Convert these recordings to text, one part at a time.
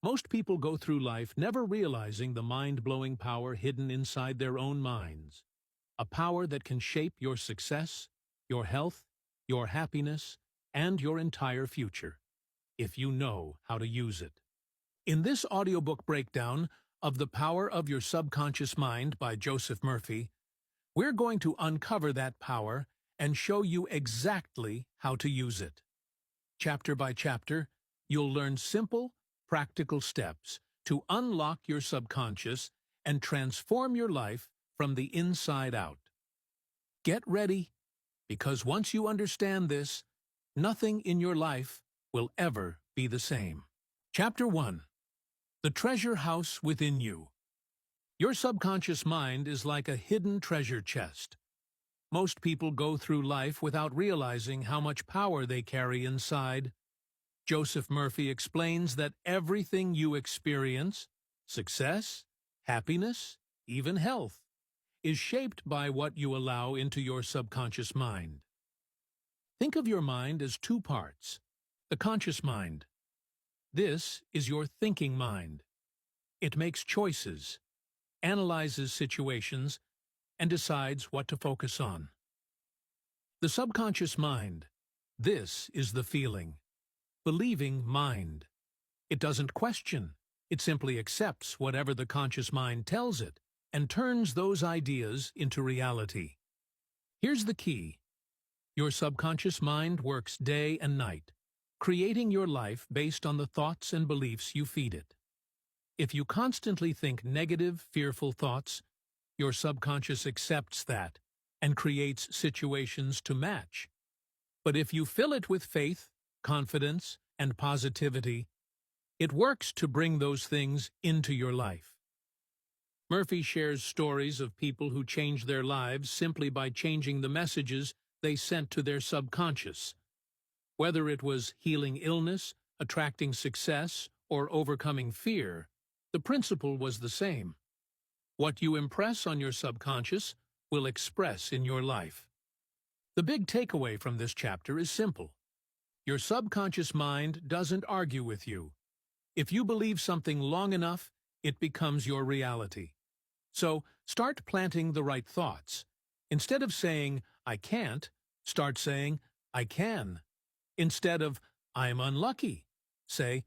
Most people go through life never realizing the mind-blowing power hidden inside their own minds. A power that can shape your success, your health, your happiness, and your entire future, if you know how to use it. In this audiobook breakdown of The Power of Your Subconscious Mind by Joseph Murphy, we're going to uncover that power and show you exactly how to use it. Chapter by chapter, you'll learn simple, practical steps to unlock your subconscious and transform your life from the inside out. Get ready, because once you understand this, nothing in your life will ever be the same. Chapter 1. The Treasure House Within You. Your subconscious mind is like a hidden treasure chest. Most people go through life without realizing how much power they carry inside. Joseph Murphy explains that everything you experience, success, happiness, even health, is shaped by what you allow into your subconscious mind. Think of your mind as two parts. The conscious mind. This is your thinking mind. It makes choices, analyzes situations, and decides what to focus on. The subconscious mind. This is the feeling, believing mind. It doesn't question. It simply accepts whatever the conscious mind tells it and turns those ideas into reality. Here's the key. Your subconscious mind works day and night, creating your life based on the thoughts and beliefs you feed it. If you constantly think negative, fearful thoughts, your subconscious accepts that and creates situations to match. But if you fill it with faith, confidence, and positivity, it works to bring those things into your life. Murphy shares stories of people who changed their lives simply by changing the messages they sent to their subconscious. Whether it was healing illness, attracting success, or overcoming fear, the principle was the same. What you impress on your subconscious will express in your life. The big takeaway from this chapter is simple. Your subconscious mind doesn't argue with you. If you believe something long enough, it becomes your reality. So, start planting the right thoughts. Instead of saying, I can't, start saying, I can. Instead of, I'm unlucky, say,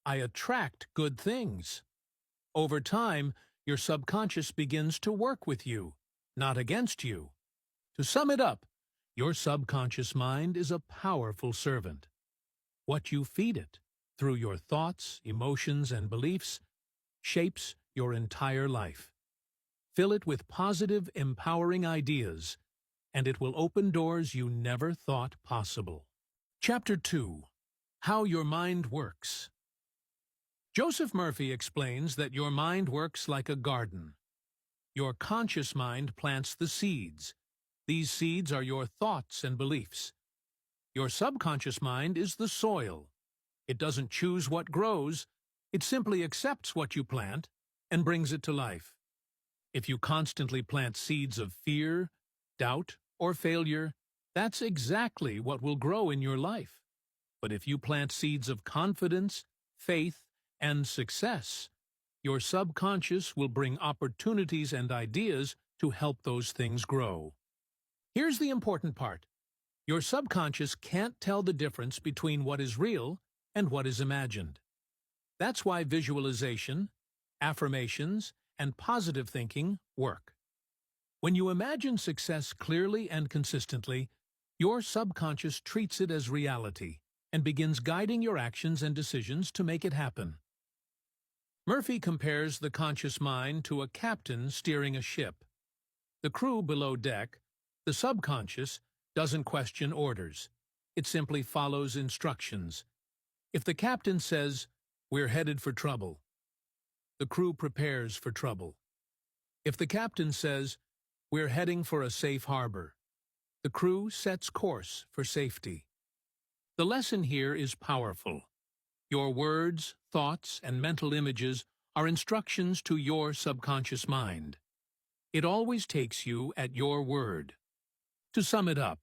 I attract good things. Over time, your subconscious begins to work with you, not against you. To sum it up, your subconscious mind is a powerful servant. What you feed it, through your thoughts, emotions, and beliefs, shapes your entire life. Fill it with positive, empowering ideas, and it will open doors you never thought possible. Chapter 2. How Your Mind Works. Joseph Murphy explains that your mind works like a garden. Your conscious mind plants the seeds. These seeds are your thoughts and beliefs. Your subconscious mind is the soil. It doesn't choose what grows, it simply accepts what you plant and brings it to life. If you constantly plant seeds of fear, doubt, or failure, that's exactly what will grow in your life. But if you plant seeds of confidence, faith, and success, your subconscious will bring opportunities and ideas to help those things grow. Here's the important part. Your subconscious can't tell the difference between what is real and what is imagined. That's why visualization, affirmations, and positive thinking work. When you imagine success clearly and consistently, your subconscious treats it as reality and begins guiding your actions and decisions to make it happen. Murphy compares the conscious mind to a captain steering a ship. The crew below deck, the subconscious, doesn't question orders. It simply follows instructions. If the captain says, "We're headed for trouble," the crew prepares for trouble. If the captain says, "We're heading for a safe harbor," the crew sets course for safety. The lesson here is powerful. Your words, thoughts, and mental images are instructions to your subconscious mind. It always takes you at your word. To sum it up,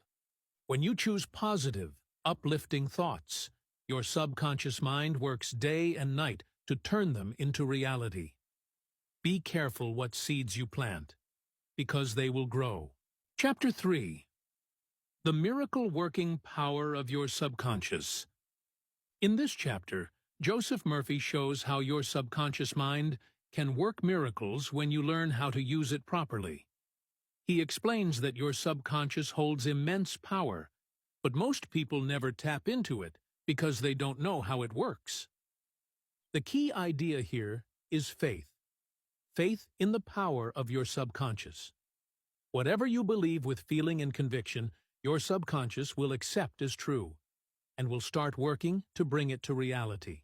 when you choose positive, uplifting thoughts, your subconscious mind works day and night to turn them into reality. Be careful what seeds you plant, because they will grow. Chapter 3. The Miracle-Working Power of Your Subconscious. In this chapter, Joseph Murphy shows how your subconscious mind can work miracles when you learn how to use it properly. He explains that your subconscious holds immense power, but most people never tap into it because they don't know how it works. The key idea here is faith. Faith in the power of your subconscious. Whatever you believe with feeling and conviction, your subconscious will accept as true, and will start working to bring it to reality.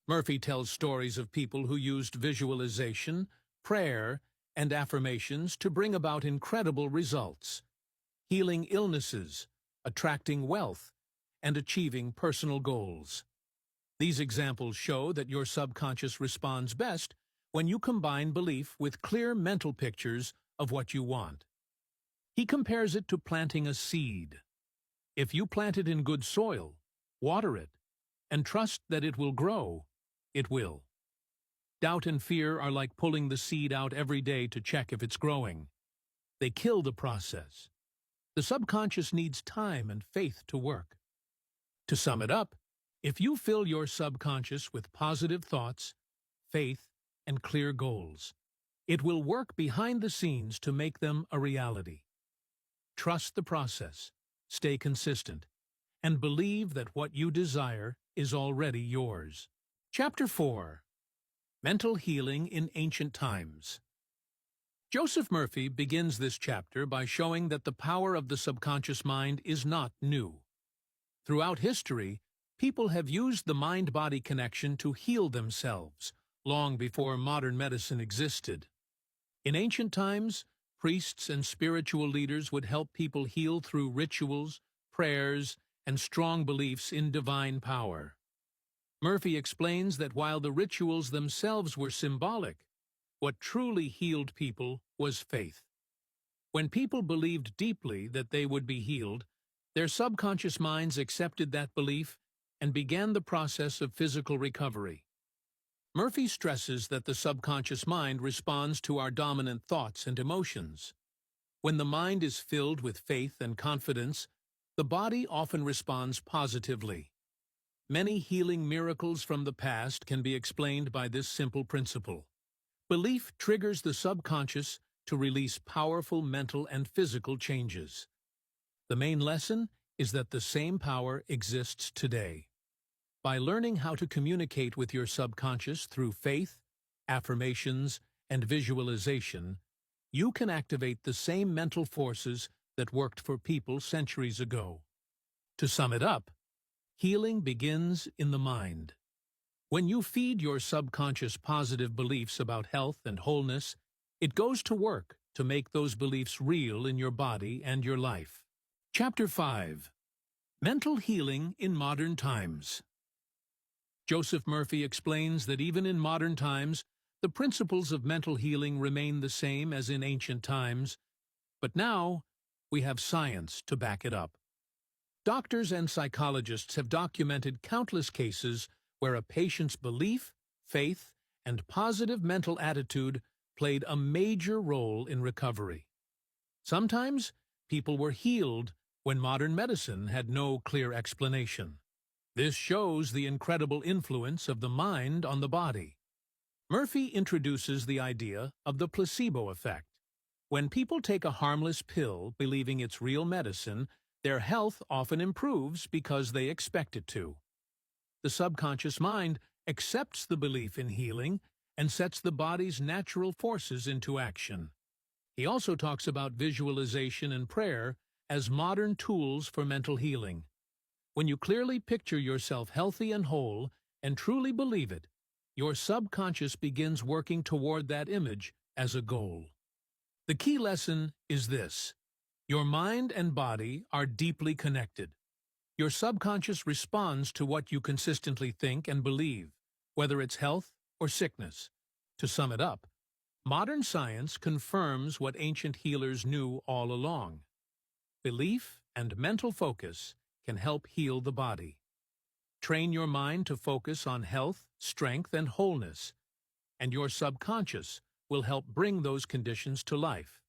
Murphy tells stories of people who used visualization, prayer, and affirmations to bring about incredible results, healing illnesses, attracting wealth, and achieving personal goals. These examples show that your subconscious responds best when you combine belief with clear mental pictures of what you want. He compares it to planting a seed. If you plant it in good soil, water it, and trust that it will grow, it will. Doubt and fear are like pulling the seed out every day to check if it's growing. They kill the process. The subconscious needs time and faith to work. To sum it up, if you fill your subconscious with positive thoughts, faith, and clear goals, it will work behind the scenes to make them a reality. Trust the process, stay consistent, and believe that what you desire is already yours. Chapter 4. Mental Healing in Ancient Times. Joseph Murphy begins this chapter by showing that the power of the subconscious mind is not new. Throughout history, people have used the mind-body connection to heal themselves, long before modern medicine existed. In ancient times, priests and spiritual leaders would help people heal through rituals, prayers, and strong beliefs in divine power. Murphy explains that while the rituals themselves were symbolic, what truly healed people was faith. When people believed deeply that they would be healed, their subconscious minds accepted that belief and began the process of physical recovery. Murphy stresses that the subconscious mind responds to our dominant thoughts and emotions. When the mind is filled with faith and confidence, the body often responds positively. Many healing miracles from the past can be explained by this simple principle. Belief triggers the subconscious to release powerful mental and physical changes. The main lesson is that the same power exists today. By learning how to communicate with your subconscious through faith, affirmations, and visualization, you can activate the same mental forces that worked for people centuries ago. To sum it up, healing begins in the mind. When you feed your subconscious positive beliefs about health and wholeness, it goes to work to make those beliefs real in your body and your life. Chapter 5. Mental Healing in Modern Times. Joseph Murphy explains that even in modern times, the principles of mental healing remain the same as in ancient times, but now we have science to back it up. Doctors and psychologists have documented countless cases where a patient's belief, faith, and positive mental attitude played a major role in recovery. Sometimes, people were healed when modern medicine had no clear explanation. This shows the incredible influence of the mind on the body. Murphy introduces the idea of the placebo effect. When people take a harmless pill believing it's real medicine, their health often improves because they expect it to. The subconscious mind accepts the belief in healing and sets the body's natural forces into action. He also talks about visualization and prayer as modern tools for mental healing. When you clearly picture yourself healthy and whole and truly believe it, your subconscious begins working toward that image as a goal. The key lesson is this: your mind and body are deeply connected. Your subconscious responds to what you consistently think and believe, whether it's health or sickness. To sum it up, modern science confirms what ancient healers knew all along. Belief and mental focus can help heal the body. Train your mind to focus on health, strength, and wholeness, and your subconscious will help bring those conditions to life.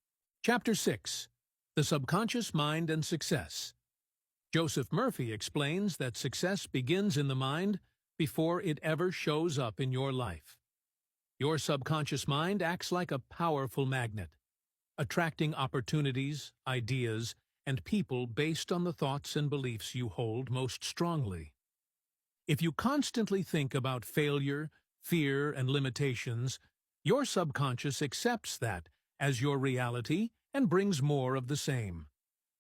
Chapter 6. The Subconscious Mind and Success. Joseph Murphy explains that success begins in the mind before it ever shows up in your life. Your subconscious mind acts like a powerful magnet, attracting opportunities, ideas, and people based on the thoughts and beliefs you hold most strongly. If you constantly think about failure, fear, and limitations, your subconscious accepts that as your reality and brings more of the same.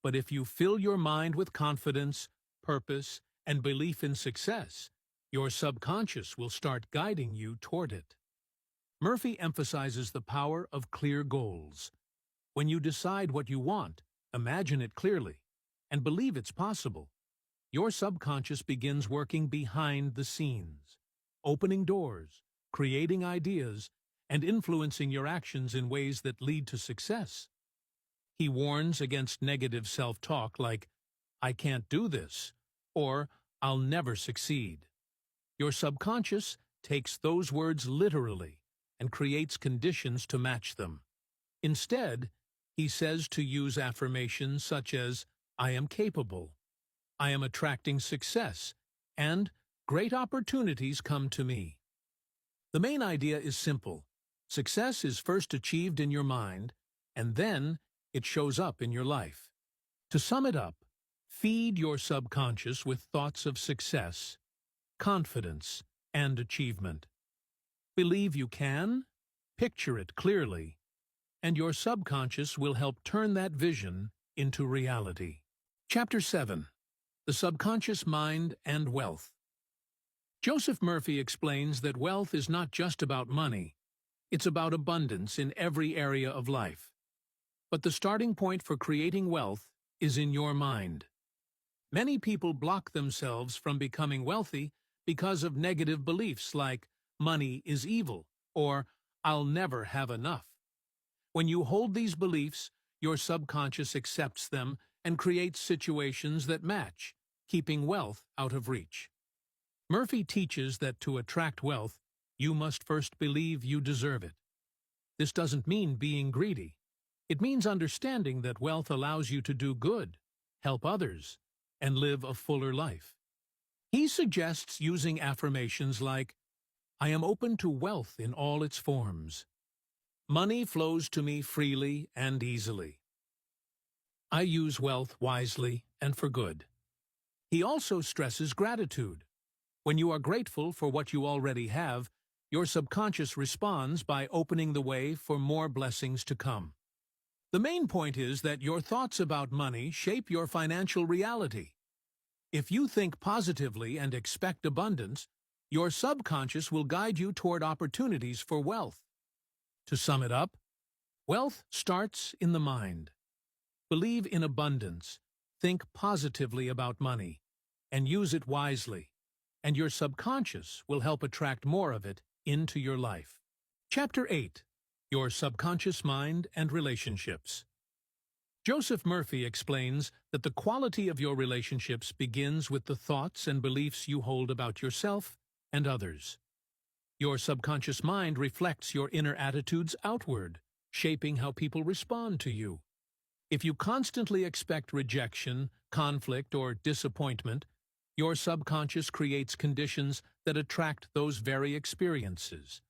But if you fill your mind with confidence, purpose, and belief in success, your subconscious will start guiding you toward it. Murphy emphasizes the power of clear goals. When you decide what you want, imagine it clearly, and believe it's possible, your subconscious begins working behind the scenes, opening doors, creating ideas, and influencing your actions in ways that lead to success. He warns against negative self-talk like, "I can't do this," or "I'll never succeed." Your subconscious takes those words literally and creates conditions to match them. Instead, he says to use affirmations such as, "I am capable," "I am attracting success," and "great opportunities come to me." The main idea is simple. Success is first achieved in your mind, and then it shows up in your life. To sum it up, feed your subconscious with thoughts of success, confidence, and achievement. Believe you can, picture it clearly, and your subconscious will help turn that vision into reality. Chapter 7. The Subconscious Mind and Wealth. Joseph Murphy explains that wealth is not just about money, it's about abundance in every area of life. But the starting point for creating wealth is in your mind. Many people block themselves from becoming wealthy because of negative beliefs like, "money is evil," or "I'll never have enough." When you hold these beliefs, your subconscious accepts them and creates situations that match, keeping wealth out of reach. Murphy teaches that to attract wealth, you must first believe you deserve it. This doesn't mean being greedy. It means understanding that wealth allows you to do good, help others, and live a fuller life. He suggests using affirmations like, "I am open to wealth in all its forms." "Money flows to me freely and easily." "I use wealth wisely and for good." He also stresses gratitude. When you are grateful for what you already have, your subconscious responds by opening the way for more blessings to come. The main point is that your thoughts about money shape your financial reality. If you think positively and expect abundance, your subconscious will guide you toward opportunities for wealth. To sum it up, wealth starts in the mind. Believe in abundance, think positively about money, and use it wisely, and your subconscious will help attract more of it into your life. Chapter 8. Your Subconscious Mind and Relationships. Joseph Murphy explains that the quality of your relationships begins with the thoughts and beliefs you hold about yourself and others. Your subconscious mind reflects your inner attitudes outward, shaping how people respond to you. If you constantly expect rejection, conflict, or disappointment, your subconscious creates conditions that attract those very experiences.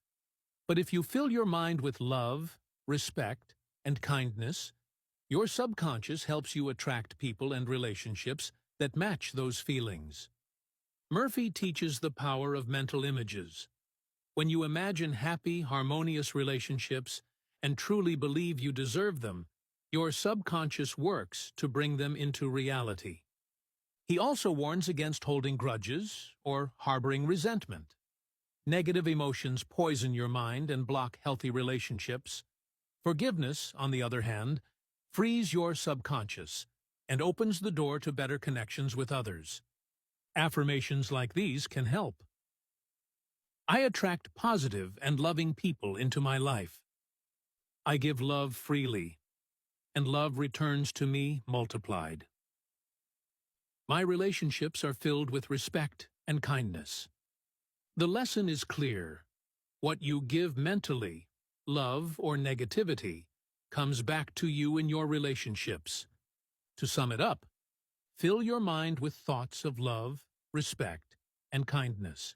But if you fill your mind with love, respect, and kindness, your subconscious helps you attract people and relationships that match those feelings. Murphy teaches the power of mental images. When you imagine happy, harmonious relationships and truly believe you deserve them, your subconscious works to bring them into reality. He also warns against holding grudges or harboring resentment. Negative emotions poison your mind and block healthy relationships. Forgiveness, on the other hand, frees your subconscious and opens the door to better connections with others. Affirmations like these can help. I attract positive and loving people into my life. I give love freely, and love returns to me multiplied. My relationships are filled with respect and kindness. The lesson is clear. What you give mentally, love or negativity, comes back to you in your relationships. To sum it up, fill your mind with thoughts of love, respect, and kindness.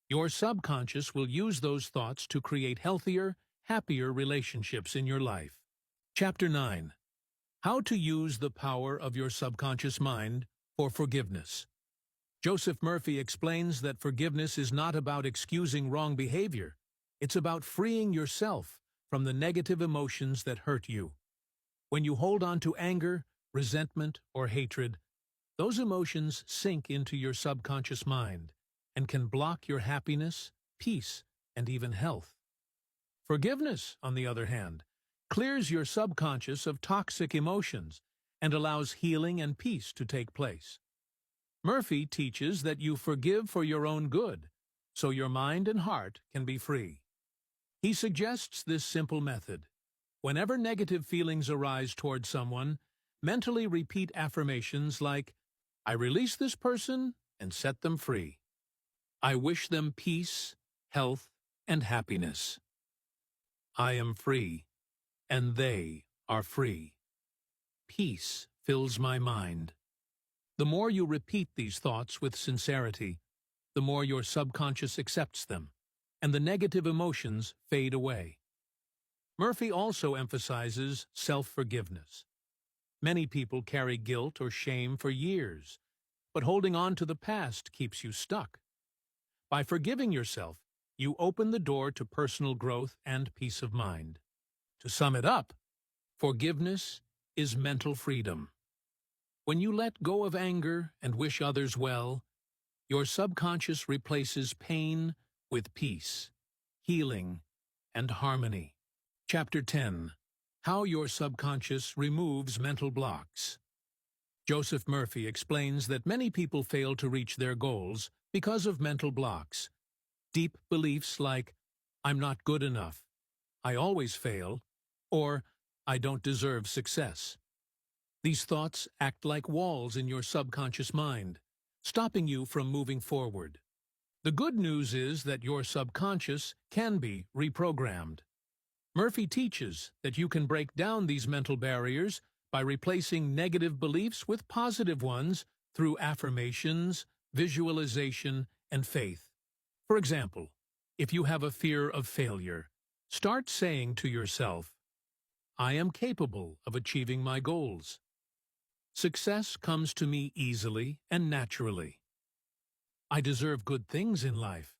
Your subconscious will use those thoughts to create healthier, happier relationships in your life. Chapter 9. How to use the power of your subconscious mind for forgiveness. Joseph Murphy explains that forgiveness is not about excusing wrong behavior. It's about freeing yourself from the negative emotions that hurt you. When you hold on to anger, resentment, or hatred, those emotions sink into your subconscious mind and can block your happiness, peace, and even health. Forgiveness, on the other hand, clears your subconscious of toxic emotions and allows healing and peace to take place. Murphy teaches that you forgive for your own good, so your mind and heart can be free. He suggests this simple method. Whenever negative feelings arise toward someone, mentally repeat affirmations like, I release this person and set them free. I wish them peace, health, and happiness. I am free, and they are free. Peace fills my mind. The more you repeat these thoughts with sincerity, the more your subconscious accepts them, and the negative emotions fade away. Murphy also emphasizes self-forgiveness. Many people carry guilt or shame for years, but holding on to the past keeps you stuck. By forgiving yourself, you open the door to personal growth and peace of mind. To sum it up, forgiveness is mental freedom. When you let go of anger and wish others well, your subconscious replaces pain with peace, healing, and harmony. Chapter 10. How your subconscious removes mental blocks. Joseph Murphy explains that many people fail to reach their goals because of mental blocks. Deep beliefs like, I'm not good enough, I always fail, or I don't deserve success. These thoughts act like walls in your subconscious mind, stopping you from moving forward. The good news is that your subconscious can be reprogrammed. Murphy teaches that you can break down these mental barriers by replacing negative beliefs with positive ones through affirmations, visualization, and faith. For example, if you have a fear of failure, start saying to yourself, I am capable of achieving my goals. Success comes to me easily and naturally. I deserve good things in life.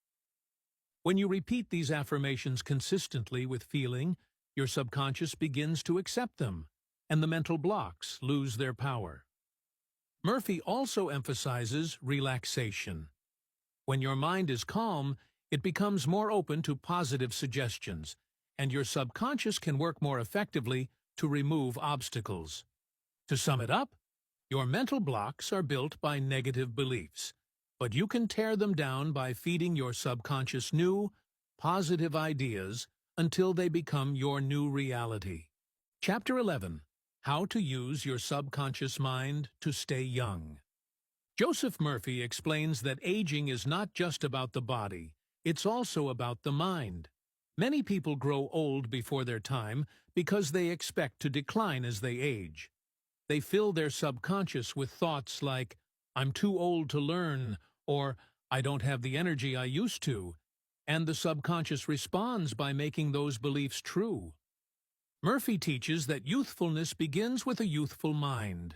When you repeat these affirmations consistently with feeling, your subconscious begins to accept them, and the mental blocks lose their power. Murphy also emphasizes relaxation. When your mind is calm, it becomes more open to positive suggestions, and your subconscious can work more effectively to remove obstacles. To sum it up, your mental blocks are built by negative beliefs, but you can tear them down by feeding your subconscious new, positive ideas until they become your new reality. Chapter 11. How to use your subconscious mind to stay young. Joseph Murphy explains that aging is not just about the body, it's also about the mind. Many people grow old before their time because they expect to decline as they age. They fill their subconscious with thoughts like, I'm too old to learn, or I don't have the energy I used to, and the subconscious responds by making those beliefs true. Murphy teaches that youthfulness begins with a youthful mind.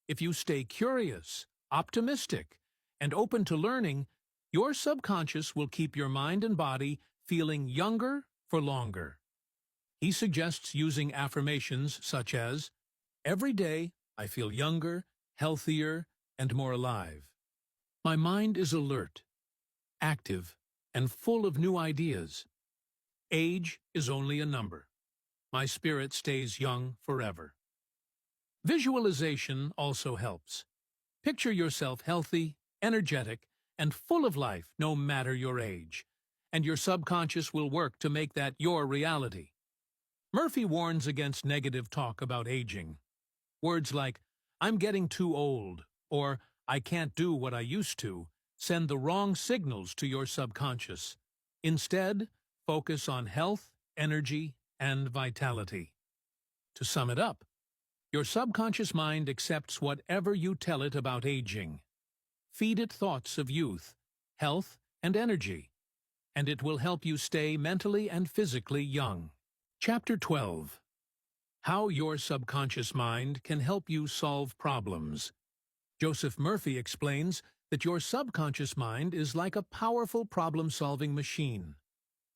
If you stay curious, optimistic, and open to learning, your subconscious will keep your mind and body feeling younger for longer. He suggests using affirmations such as, every day I feel younger, healthier, and more alive. My mind is alert, active, and full of new ideas. Age is only a number. My spirit stays young forever. Visualization also helps. Picture yourself healthy, energetic, and full of life no matter your age, and your subconscious will work to make that your reality. Murphy warns against negative talk about aging. Words like, I'm getting too old, or I can't do what I used to, send the wrong signals to your subconscious. Instead, focus on health, energy, and vitality. To sum it up, your subconscious mind accepts whatever you tell it about aging. Feed it thoughts of youth, health, and energy, and it will help you stay mentally and physically young. Chapter 12. How your subconscious mind can help you solve problems. Joseph Murphy explains that your subconscious mind is like a powerful problem-solving machine.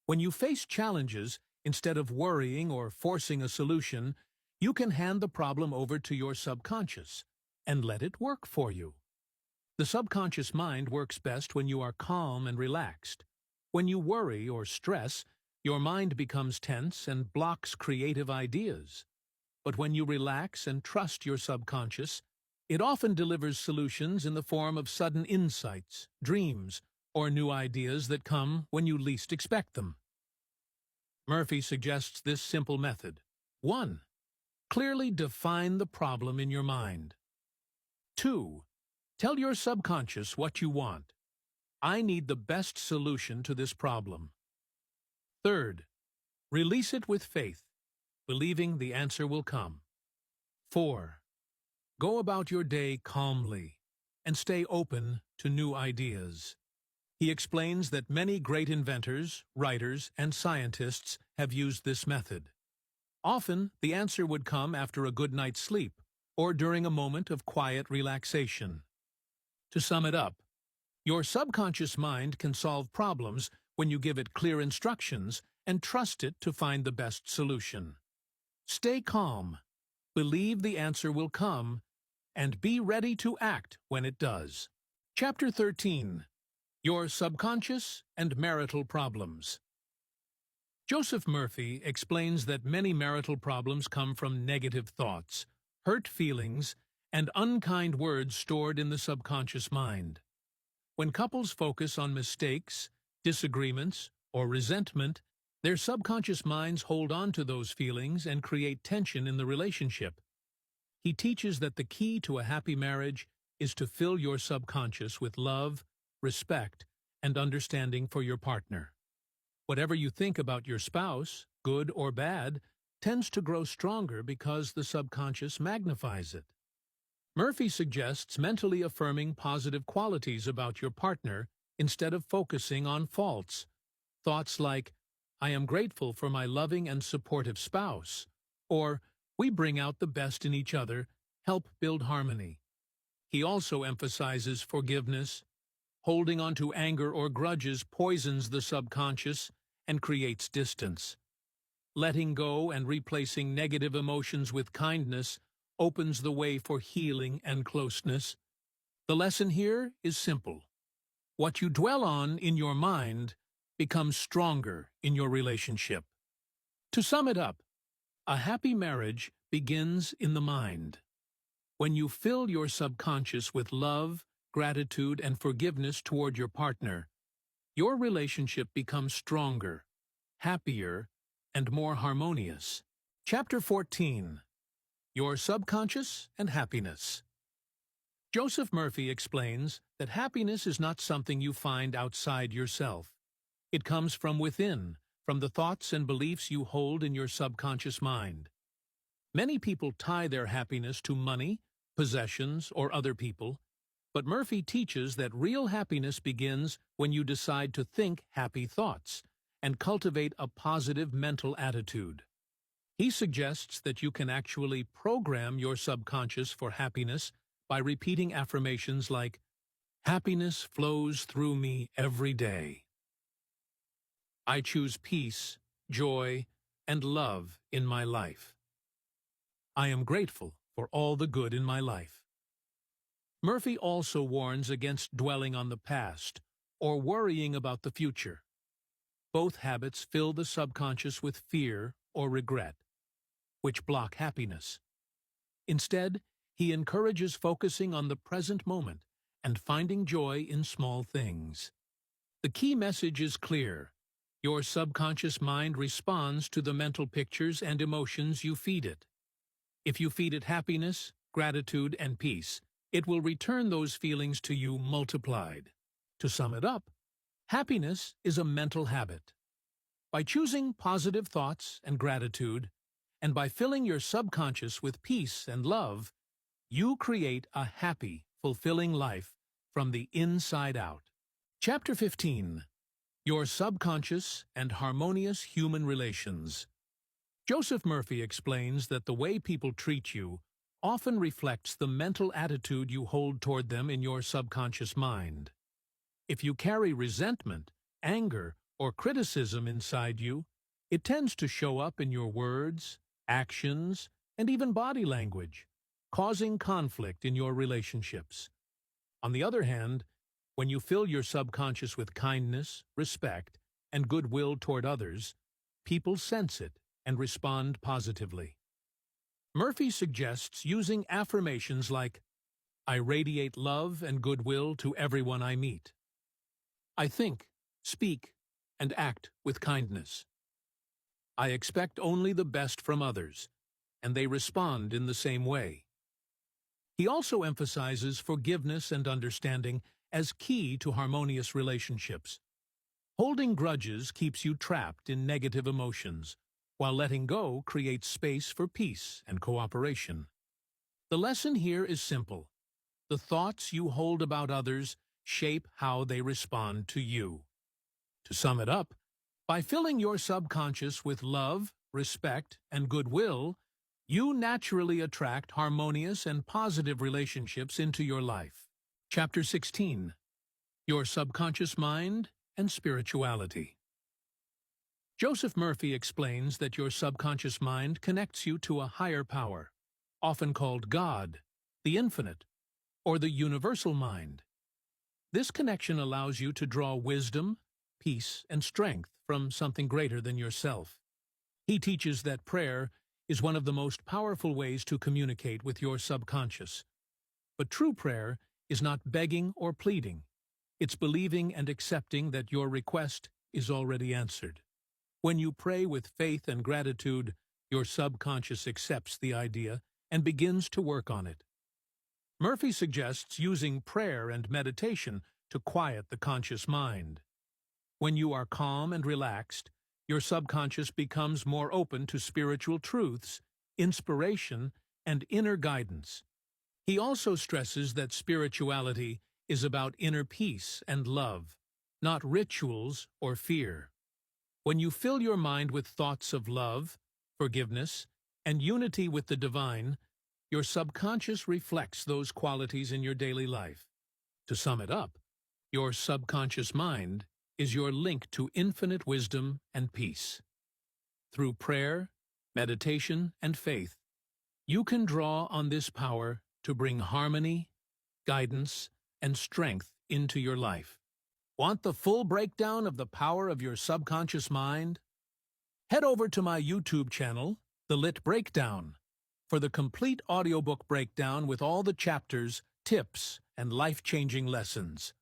When you face challenges, instead of worrying or forcing a solution, you can hand the problem over to your subconscious and let it work for you. The subconscious mind works best when you are calm and relaxed. When you worry or stress, your mind becomes tense and blocks creative ideas. But when you relax and trust your subconscious, it often delivers solutions in the form of sudden insights, dreams, or new ideas that come when you least expect them. Murphy suggests this simple method. 1. Clearly define the problem in your mind. 2. Tell your subconscious what you want. I need the best solution to this problem. 3. Release it with faith, believing the answer will come. 4. Go about your day calmly and stay open to new ideas. He explains that many great inventors, writers, and scientists have used this method. Often, the answer would come after a good night's sleep or during a moment of quiet relaxation. To sum it up, your subconscious mind can solve problems when you give it clear instructions and trust it to find the best solution. Stay calm, believe the answer will come, and be ready to act when it does. Chapter 13. Your Subconscious and Marital Problems. Joseph Murphy explains that many marital problems come from negative thoughts, hurt feelings, and unkind words stored in the subconscious mind. When couples focus on mistakes, disagreements, or resentment, their subconscious minds hold on to those feelings and create tension in the relationship. He teaches that the key to a happy marriage is to fill your subconscious with love, respect, and understanding for your partner. Whatever you think about your spouse, good or bad, tends to grow stronger because the subconscious magnifies it. Murphy suggests mentally affirming positive qualities about your partner instead of focusing on faults. Thoughts like, I am grateful for my loving and supportive spouse, or we bring out the best in each other, help build harmony. He also emphasizes forgiveness. Holding on to anger or grudges poisons the subconscious and creates distance. Letting go and replacing negative emotions with kindness opens the way for healing and closeness. The lesson here is simple. What you dwell on in your mind becomes stronger in your relationship. To sum it up, a happy marriage begins in the mind. When you fill your subconscious with love, gratitude, and forgiveness toward your partner, your relationship becomes stronger, happier, and more harmonious. Chapter 14. Your Subconscious and Happiness. Joseph Murphy explains that happiness is not something you find outside yourself. It comes from within, from the thoughts and beliefs you hold in your subconscious mind. Many people tie their happiness to money, possessions, or other people, but Murphy teaches that real happiness begins when you decide to think happy thoughts and cultivate a positive mental attitude. He suggests that you can actually program your subconscious for happiness by repeating affirmations like, happiness flows through me every day. I choose peace, joy, and love in my life. I am grateful for all the good in my life. Murphy also warns against dwelling on the past or worrying about the future. Both habits fill the subconscious with fear or regret, which block happiness. Instead, he encourages focusing on the present moment and finding joy in small things. The key message is clear. Your subconscious mind responds to the mental pictures and emotions you feed it. If you feed it happiness, gratitude, and peace, it will return those feelings to you multiplied. To sum it up, happiness is a mental habit. By choosing positive thoughts and gratitude, and by filling your subconscious with peace and love, you create a happy, fulfilling life from the inside out. Chapter 15. Your Subconscious and Harmonious Human Relations. Joseph Murphy explains that the way people treat you often reflects the mental attitude you hold toward them in your subconscious mind. If you carry resentment, anger, or criticism inside you, it tends to show up in your words, actions, and even body language, causing conflict in your relationships. On the other hand, when you fill your subconscious with kindness, respect, and goodwill toward others, people sense it and respond positively. Murphy suggests using affirmations like, "I radiate love and goodwill to everyone I meet. I think, speak, and act with kindness. I expect only the best from others, and they respond in the same way." He also emphasizes forgiveness and understanding as key to harmonious relationships. Holding grudges keeps you trapped in negative emotions, while letting go creates space for peace and cooperation. The lesson here is simple. The thoughts you hold about others shape how they respond to you. To sum it up, by filling your subconscious with love, respect, and goodwill, you naturally attract harmonious and positive relationships into your life. Chapter 16. Your Subconscious Mind and Spirituality. Joseph Murphy explains that your subconscious mind connects you to a higher power, often called God, the infinite, or the universal mind. This connection allows you to draw wisdom, peace, and strength from something greater than yourself. He teaches that prayer is one of the most powerful ways to communicate with your subconscious. But true prayer is not begging or pleading. It's believing and accepting that your request is already answered. When you pray with faith and gratitude, your subconscious accepts the idea and begins to work on it. Murphy suggests using prayer and meditation to quiet the conscious mind. When you are calm and relaxed, your subconscious becomes more open to spiritual truths, inspiration, and inner guidance. He also stresses that spirituality is about inner peace and love, not rituals or fear. When you fill your mind with thoughts of love, forgiveness, and unity with the divine, your subconscious reflects those qualities in your daily life. To sum it up, your subconscious mind is your link to infinite wisdom and peace. Through prayer, meditation, and faith, you can draw on this power to bring harmony, guidance, and strength into your life. Want the full breakdown of the power of your subconscious mind? Head over to my YouTube channel, The Lit Breakdown, for the complete audiobook breakdown with all the chapters, tips, and life-changing lessons.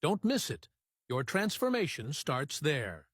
Don't miss it. Your transformation starts there.